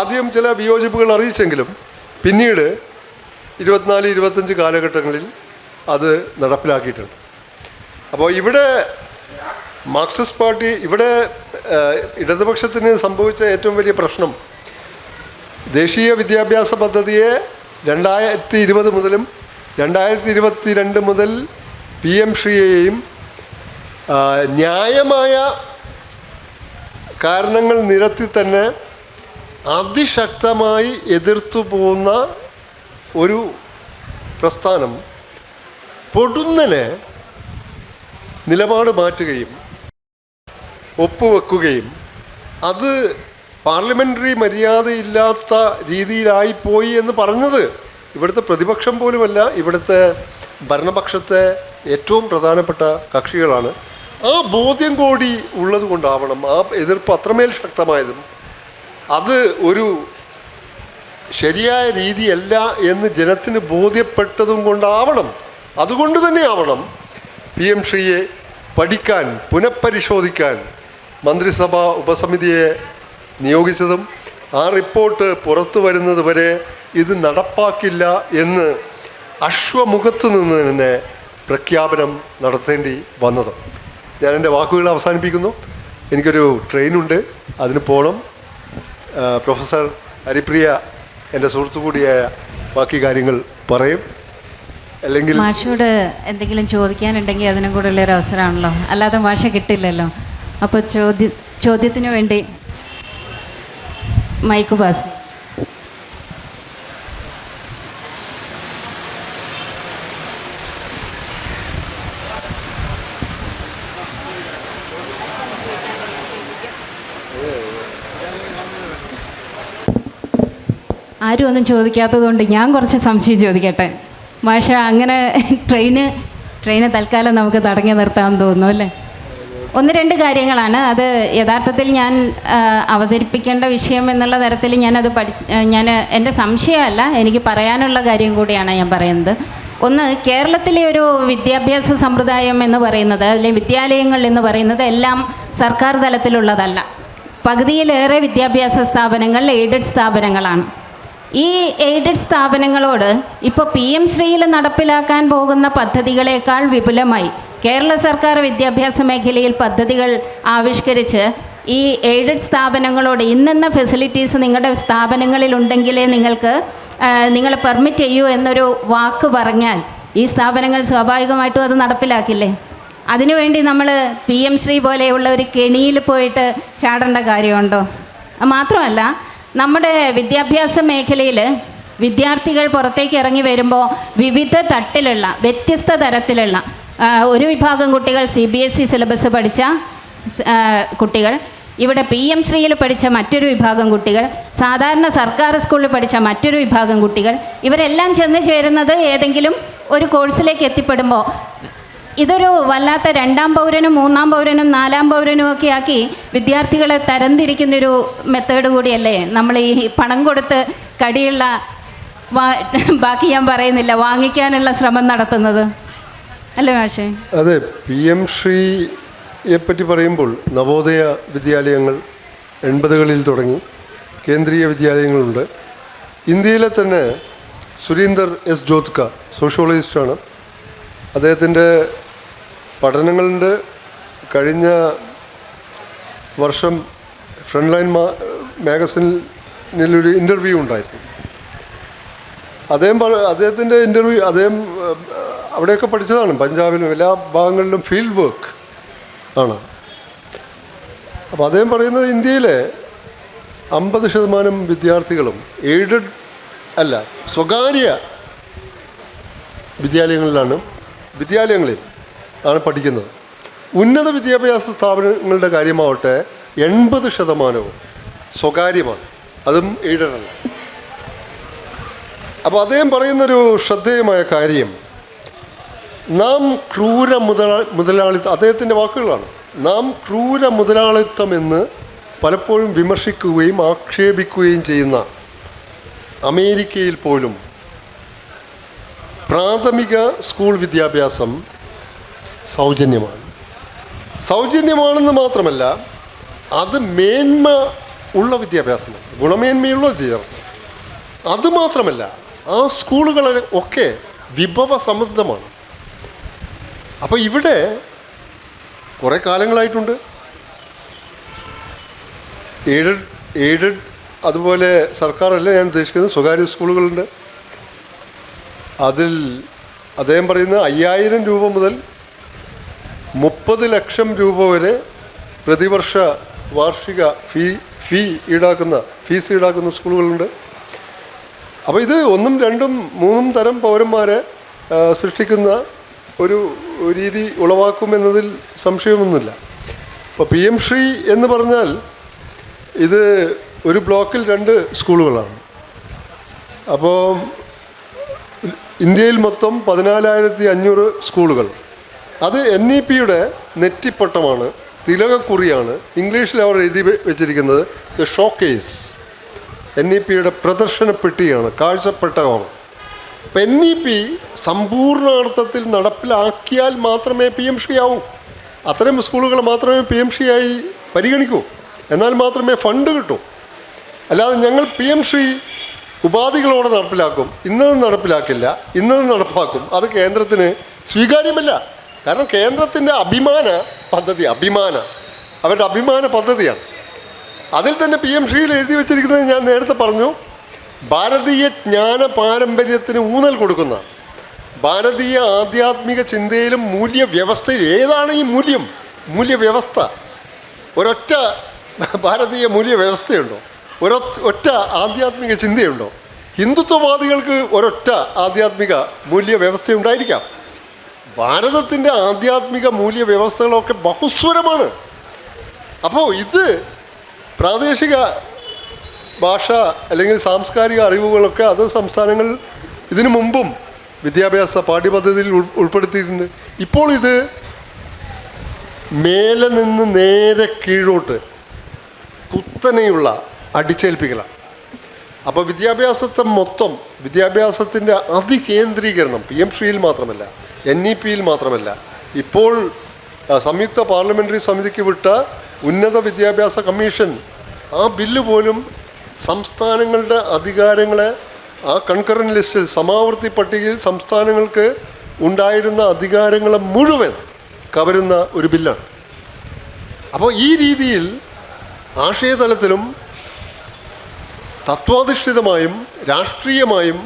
ആദ്യം ചില വിയോജിപ്പുകൾ അറിയിച്ചെങ്കിലും പിന്നീട് 24-25 കാലഘട്ടങ്ങളിൽ അത് നടപ്പിലാക്കിയിട്ടുണ്ട്. അപ്പോൾ ഇവിടെ മാർക്സിസ്റ്റ് പാർട്ടി, ഇവിടെ ഇടതുപക്ഷത്തിന് സംഭവിച്ച ഏറ്റവും വലിയ പ്രശ്നം ദേശീയ വിദ്യാഭ്യാസ പദ്ധതിയെ 2020 മുതലും 2022 മുതൽ PM ശ്രീയെയും ന്യായമായ കാരണങ്ങൾ നിരത്തി തന്നെ അതിശക്തമായി എതിർത്തു പോകുന്ന ഒരു പ്രസ്ഥാനം പൊടുന്നനെ നിലപാട് മാറ്റുകയും ഒപ്പുവെക്കുകയും അത് പാർലമെൻ്ററി മര്യാദയില്ലാത്ത രീതിയിലായിപ്പോയി എന്ന് പറഞ്ഞത് ഇവിടുത്തെ പ്രതിപക്ഷം പോലുമല്ല, ഇവിടുത്തെ ഭരണപക്ഷത്തെ ഏറ്റവും പ്രധാനപ്പെട്ട കക്ഷികളാണ്. ആ ബോധ്യം കൂടി ഉള്ളത് കൊണ്ടാവണം ആ എതിർപ്പ് അത്രമേൽ ശക്തമായതും അത് ഒരു ശരിയായ രീതിയല്ല എന്ന് ജനത്തിന് ബോധ്യപ്പെട്ടതും കൊണ്ടാവണം. അതുകൊണ്ട് തന്നെ ആവണം PM ശ്രീയെ പഠിക്കാൻ, പുനഃപരിശോധിക്കാൻ മന്ത്രിസഭാ ഉപസമിതിയെ നിയോഗിച്ചതും ആ റിപ്പോർട്ട് പുറത്തു വരുന്നത് വരെ ഇത് നടപ്പാക്കില്ല എന്ന് അശ്വമുഖത്ത് നിന്ന് തന്നെ പ്രഖ്യാപനം നടത്തേണ്ടി വന്നതും. ഞാൻ എൻ്റെ വാക്കുകൾ അവസാനിപ്പിക്കുന്നു. എനിക്കൊരു ട്രെയിനുണ്ട്, അതിന് പോകണം. പ്രൊഫസർ ഹരിപ്രിയ എൻ്റെ സുഹൃത്തു കൂടിയായ ബാക്കി കാര്യങ്ങൾ പറയും. അല്ലെങ്കിൽ മാഷോട് എന്തെങ്കിലും ചോദിക്കാനുണ്ടെങ്കിൽ അതിനും കൂടെ ഉള്ളൊരു അവസരമാണല്ലോ, അല്ലാതെ മാഷ കിട്ടില്ലല്ലോ. അപ്പോൾ ചോദ്യത്തിന് വേണ്ടി മൈക്ക് പാസ്. ആരും ഒന്നും ചോദിക്കാത്തതുകൊണ്ട് ഞാൻ കുറച്ച് സംശയം ചോദിക്കട്ടെ. മാഷ, അങ്ങനെ ട്രെയിന് തൽക്കാലം നമുക്ക് തടഞ്ഞു നിർത്താമെന്ന് തോന്നുന്നു അല്ലേ? 1-2 കാര്യങ്ങളാണ് അത് യഥാർത്ഥത്തിൽ ഞാൻ അവതരിപ്പിക്കേണ്ട വിഷയം എന്നുള്ള തരത്തിൽ ഞാനത് ഞാൻ എൻ്റെ സംശയമല്ല, എനിക്ക് പറയാനുള്ള കാര്യം കൂടിയാണ് ഞാൻ പറയുന്നത്. ഒന്ന്, കേരളത്തിലെ ഒരു വിദ്യാഭ്യാസ സമ്പ്രദായം എന്ന് പറയുന്നത്, അല്ലെങ്കിൽ വിദ്യാലയങ്ങൾ എന്ന് പറയുന്നത് എല്ലാം സർക്കാർ തലത്തിലുള്ളതല്ല. പകുതിയിലേറെ വിദ്യാഭ്യാസ സ്ഥാപനങ്ങൾ എയ്ഡഡ് സ്ഥാപനങ്ങളാണ്. ഈ എയ്ഡഡ് സ്ഥാപനങ്ങളോട് ഇപ്പോൾ PM ശ്രീയിൽ നടപ്പിലാക്കാൻ പോകുന്ന പദ്ധതികളേക്കാൾ വിപുലമായി കേരള സർക്കാർ വിദ്യാഭ്യാസ മേഖലയിൽ പദ്ധതികൾ ആവിഷ്കരിച്ച് ഈ എയ്ഡഡ് സ്ഥാപനങ്ങളോട് ഇന്നെന്ന ഫെസിലിറ്റീസ് നിങ്ങളുടെ സ്ഥാപനങ്ങളിൽ ഉണ്ടെങ്കിലേ നിങ്ങൾ പെർമിറ്റ് ചെയ്യൂ എന്നൊരു വാക്ക് പറഞ്ഞാൽ ഈ സ്ഥാപനങ്ങൾ സ്വാഭാവികമായിട്ടും അത് നടപ്പിലാക്കില്ലേ? അതിനുവേണ്ടി നമ്മൾ PM ശ്രീ പോലെയുള്ള ഒരു കെണിയിൽ പോയിട്ട് ചാടേണ്ട കാര്യമുണ്ടോ? മാത്രമല്ല, നമ്മുടെ വിദ്യാഭ്യാസ മേഖലയിൽ വിദ്യാർത്ഥികൾ പുറത്തേക്ക് ഇറങ്ങി വരുമ്പോൾ വിവിധ തട്ടിലുള്ള വ്യത്യസ്ത തരത്തിലുള്ള ഒരു വിഭാഗം കുട്ടികൾ CBSE സിലബസ് പഠിച്ച കുട്ടികൾ, ഇവിടെ PM ശ്രീയിൽ പഠിച്ച മറ്റൊരു വിഭാഗം കുട്ടികൾ, സാധാരണ സർക്കാർ സ്കൂളിൽ പഠിച്ച മറ്റൊരു വിഭാഗം കുട്ടികൾ, ഇവരെല്ലാം ചെന്ന് ചേരുന്നത് ഏതെങ്കിലും ഒരു കോഴ്സിലേക്ക് എത്തിപ്പെടുമ്പോൾ ഇതൊരു വല്ലാത്ത 2ാം പൗരനും 3ാം പൗരനും 4ാം പൗരനും ഒക്കെ ആക്കി വിദ്യാർത്ഥികളെ തരംതിരിക്കുന്നൊരു മെത്തേഡ് കൂടിയല്ലേ നമ്മൾ ഈ പണം കൊടുത്ത് കടിയുള്ള ബാക്കി ഞാൻ പറയുന്നില്ല വാങ്ങിക്കാനുള്ള ശ്രമം നടത്തുന്നത് അല്ലേ മാഷേ? അതെ, PM ശ്രീയെ പറ്റി പറയുമ്പോൾ നവോദയ വിദ്യാലയങ്ങൾ 80കളിൽ തുടങ്ങി, കേന്ദ്രീയ വിദ്യാലയങ്ങളുണ്ട്. ഇന്ത്യയിലെ തന്നെ സുരീന്ദർ S. ജോത്ക സോഷ്യോളജിസ്റ്റാണ്. അദ്ദേഹത്തിൻ്റെ പഠനങ്ങളുണ്ട്. കഴിഞ്ഞ വർഷം ഫ്രണ്ട് ലൈൻ മാഗസിനിലൊരു ഇൻ്റർവ്യൂ ഉണ്ടായിരുന്നു. അദ്ദേഹത്തിൻ്റെ ഇൻ്റർവ്യൂ അവിടെയൊക്കെ പഠിച്ചതാണ്. പഞ്ചാബിലും എല്ലാ ഭാഗങ്ങളിലും ഫീൽഡ് വർക്ക് ആണ്. അപ്പോൾ അദ്ദേഹം പറയുന്നത് ഇന്ത്യയിലെ 50% വിദ്യാർത്ഥികളും എയ്ഡഡ് അല്ല, സ്വകാര്യ വിദ്യാലയങ്ങളിൽ ആണ് പഠിക്കുന്നത്. ഉന്നത വിദ്യാഭ്യാസ സ്ഥാപനങ്ങളുടെ കാര്യമാവട്ടെ 80% സ്വകാര്യമാണ്, അതും എയ്ഡഡ് അല്ല. അപ്പോൾ അദ്ദേഹം പറയുന്നൊരു ശ്രദ്ധേയമായ കാര്യം, നാം ക്രൂര മുതലാളിത്തം, അദ്ദേഹത്തിൻ്റെ വാക്കുകളാണ്, നാം ക്രൂര മുതലാളിത്തം എന്ന് പലപ്പോഴും വിമർശിക്കുകയും ആക്ഷേപിക്കുകയും ചെയ്യുന്ന അമേരിക്കയിൽ പോലും പ്രാഥമിക സ്കൂൾ വിദ്യാഭ്യാസം സൗജന്യമാണെന്ന് മാത്രമല്ല, അത് മേന്മ ഉള്ള വിദ്യാഭ്യാസമാണ്, ഗുണമേന്മയുള്ള വിദ്യാഭ്യാസം. അതുമാത്രമല്ല, ആ സ്കൂളുകൾ ഒക്കെ വിഭവ സമൃദ്ധമാണ്. അപ്പോൾ ഇവിടെ കുറേ കാലങ്ങളായിട്ടുണ്ട് എയ്ഡഡ് അതുപോലെ സർക്കാരല്ല ഞാൻ ഉദ്ദേശിക്കുന്നത്, സ്വകാര്യ സ്കൂളുകളുണ്ട്. അതിൽ അദ്ദേഹം പറയുന്നത് 5000 രൂപ മുതൽ 30 ലക്ഷം രൂപ വരെ പ്രതിവർഷ വാർഷിക ഫീസ് ഈടാക്കുന്ന സ്കൂളുകളുണ്ട്. അപ്പോൾ ഇത് 1, 2, 3 തരം പൗരന്മാരെ സൃഷ്ടിക്കുന്ന ഒരു രീതി ഉളവാക്കുമെന്നതിൽ സംശയമൊന്നുമില്ല. ഇപ്പോൾ PM ശ്രീ എന്ന് പറഞ്ഞാൽ ഇത് ഒരു ബ്ലോക്കിൽ 2 സ്കൂളുകളാണ്. അപ്പോൾ ഇന്ത്യയിൽ മൊത്തം 14,500 സ്കൂളുകൾ. അത് NEP-യുടെ നെറ്റിപ്പട്ടമാണ്, തിലകക്കുറിയാണ്. ഇംഗ്ലീഷിൽ അവർ എഴുതി വെച്ചിരിക്കുന്നത് ദ ഷോക്കേസ്. NEP-യുടെ പ്രദർശന പെട്ടിയാണ്, കാഴ്ചപ്പെട്ടകമാണ്. അപ്പം NEP സമ്പൂർണ്ണാർത്ഥത്തിൽ നടപ്പിലാക്കിയാൽ മാത്രമേ PM ശ്രീ ആവൂ. അത്തരം സ്കൂളുകൾ മാത്രമേ PM ശ്രീ ആയി പരിഗണിക്കൂ. എന്നാൽ മാത്രമേ ഫണ്ട് കിട്ടൂ. അല്ലാതെ ഞങ്ങൾ PM ശ്രീ ഉപാധികളോടെ നടപ്പിലാക്കും, ഇന്നത് നടപ്പിലാക്കില്ല, ഇന്നത് നടപ്പാക്കും, അത് കേന്ദ്രത്തിന് സ്വീകാര്യമല്ല. കാരണം കേന്ദ്രത്തിൻ്റെ അവരുടെ അഭിമാന പദ്ധതിയാണ്. അതിൽ തന്നെ PM ശ്രീയിൽ എഴുതി വച്ചിരിക്കുന്നത് ഞാൻ നേരത്തെ പറഞ്ഞു, ഭാരതീയ ജ്ഞാന പാരമ്പര്യത്തിന് ഊന്നൽ കൊടുക്കുന്ന, ഭാരതീയ ആധ്യാത്മിക ചിന്തയിലും മൂല്യവ്യവസ്ഥയിൽ, ഏതാണ് ഈ മൂല്യവ്യവസ്ഥ? ഒരൊറ്റ ഭാരതീയ മൂല്യവ്യവസ്ഥയുണ്ടോ? ഒറ്റ ആധ്യാത്മിക ചിന്തയുണ്ടോ? ഹിന്ദുത്വവാദികൾക്ക് ഒരൊറ്റ ആധ്യാത്മിക മൂല്യവ്യവസ്ഥ ഉണ്ടായിരിക്കാം. ഭാരതത്തിൻ്റെ ആധ്യാത്മിക മൂല്യവ്യവസ്ഥകളൊക്കെ ബഹുസ്വരമാണ്. അപ്പോൾ ഇത് പ്രാദേശിക ഭാഷ അല്ലെങ്കിൽ സാംസ്കാരിക അറിവുകളൊക്കെ അത് സംസ്ഥാനങ്ങളിൽ ഇതിനു മുമ്പും വിദ്യാഭ്യാസ പാഠ്യപദ്ധതിയിൽ ഉൾപ്പെടുത്തിയിട്ടുണ്ട്. ഇപ്പോൾ ഇത് മേലെ നിന്ന് നേരെ കീഴോട്ട് കുത്തനെയുള്ള അടിച്ചേൽപ്പിക്കലാണ്. അപ്പോൾ വിദ്യാഭ്യാസത്തിൻ്റെ അതികേന്ദ്രീകരണം PM ശ്രീയിൽ മാത്രമല്ല, NEP-യിൽ മാത്രമല്ല, ഇപ്പോൾ സംയുക്ത പാർലമെൻ്ററി സമിതിക്ക് വിട്ട ഉന്നത വിദ്യാഭ്യാസ കമ്മീഷൻ ആ ബില്ല് പോലും സംസ്ഥാനങ്ങളുടെ അധികാരങ്ങളെ ആ കൺകറൻറ്റ് ലിസ്റ്റിൽ സമാവർത്തി പട്ടികയിൽ സംസ്ഥാനങ്ങൾക്ക് ഉണ്ടായിരുന്ന അധികാരങ്ങളെ മുഴുവൻ കവരുന്ന ഒരു ബില്ലാണ്. അപ്പോൾ ഈ രീതിയിൽ ആശയതലത്തിലും തത്വാധിഷ്ഠിതമായും രാഷ്ട്രീയമായും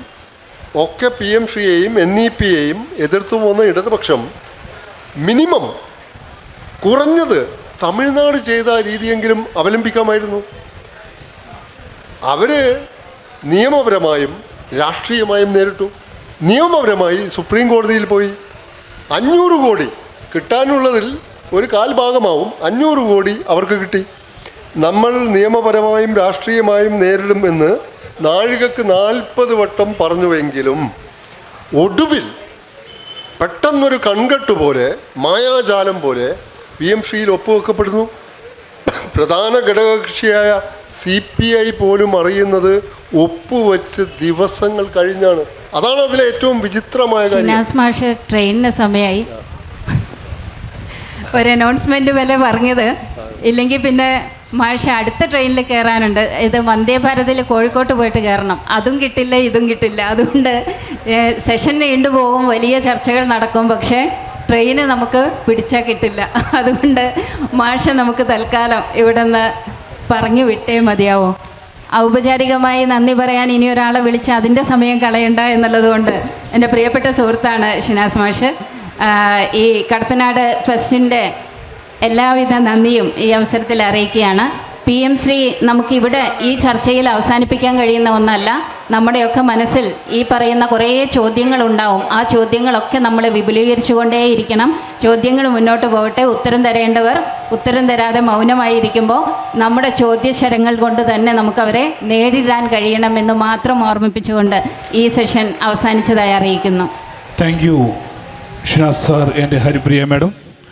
ഒക്കെ PM ശ്രീയെയും NEP-യെയും എതിർത്തു പോകുന്ന ഇടതുപക്ഷം മിനിമം കുറഞ്ഞത് തമിഴ്നാട് ചെയ്ത രീതിയെങ്കിലും അവലംബിക്കാമായിരുന്നു. അവർ നിയമപരമായും രാഷ്ട്രീയമായും നേരിട്ടു. നിയമപരമായി സുപ്രീം കോടതിയിൽ പോയി 500 കോടി കിട്ടാനുള്ളതിൽ ഒരു 1/4 ഭാഗമാവും 500 കോടി അവർക്ക് കിട്ടി. നമ്മൾ നിയമപരമായും രാഷ്ട്രീയമായും നേരിടുമെന്ന് നാഴികക്ക് 40 വട്ടം പറഞ്ഞുവെങ്കിലും ഒടുവിൽ പെട്ടെന്നൊരു കൺകെട്ട് പോലെ, മായാജാലം പോലെ PM ശ്രീയിൽ ഒപ്പുവെക്കപ്പെടുന്നു. പ്രധാന ഘടകകക്ഷിയായ CPI പോലും അറിയുന്നത് ഒപ്പുവെച്ച് ദിവസങ്ങൾ കഴിഞ്ഞാണ്. അതാണ് അതിലെ ഏറ്റവും വിചിത്രമായ കാര്യം. ട്രെയിനിന് സമയമായി ഒരു അനൗൺസ്മെന്റ് വരെ പറഞ്ഞത്, ഇല്ലെങ്കിൽ പിന്നെ മാഷ് അടുത്ത ട്രെയിനിൽ കയറാനുണ്ട്. ഇത് വന്ദേ ഭാരതിൽ കോഴിക്കോട്ട് പോയിട്ട് കയറണം, അതും കിട്ടില്ല ഇതും കിട്ടില്ല. അതുകൊണ്ട് സെഷൻ നീണ്ടുപോകും, വലിയ ചർച്ചകൾ നടക്കും, പക്ഷേ ട്രെയിന് നമുക്ക് പിടിച്ചാൽ കിട്ടില്ല. അതുകൊണ്ട് മാഷ് നമുക്ക് തൽക്കാലം ഇവിടെ നിന്ന് പറഞ്ഞു വിട്ടേ മതിയാവോ? ഔപചാരികമായി നന്ദി പറയാൻ ഇനി ഒരാളെ വിളിച്ച് അതിൻ്റെ സമയം കളയണ്ട എന്നുള്ളതുകൊണ്ട് എൻ്റെ പ്രിയപ്പെട്ട സുഹൃത്താണ് ഷിനാസ് മാഷ്. ഈ കടത്തനാട് ഫെസ്റ്റിൻ്റെ എല്ലാവിധ നന്ദിയും ഈ അവസരത്തിൽ അറിയിക്കുകയാണ്. PM ശ്രീ നമുക്കിവിടെ ഈ ചർച്ചയിൽ അവസാനിപ്പിക്കാൻ കഴിയുന്ന ഒന്നല്ല. നമ്മുടെയൊക്കെ മനസ്സിൽ ഈ പറയുന്ന കുറേ ചോദ്യങ്ങളുണ്ടാവും. ആ ചോദ്യങ്ങളൊക്കെ നമ്മൾ വിപുലീകരിച്ചുകൊണ്ടേയിരിക്കണം. ചോദ്യങ്ങൾ മുന്നോട്ട് പോകട്ടെ. ഉത്തരം തരേണ്ടവർ ഉത്തരം തരാതെ മൗനമായിരിക്കുമ്പോൾ നമ്മുടെ ചോദ്യശരങ്ങൾ കൊണ്ട് തന്നെ നമുക്കവരെ നേരിടാൻ കഴിയണമെന്ന് മാത്രം ഓർമ്മിപ്പിച്ചുകൊണ്ട് ഈ സെഷൻ അവസാനിച്ചതായി അറിയിക്കുന്നു. Thank you Shinas sir and Haripriya madam.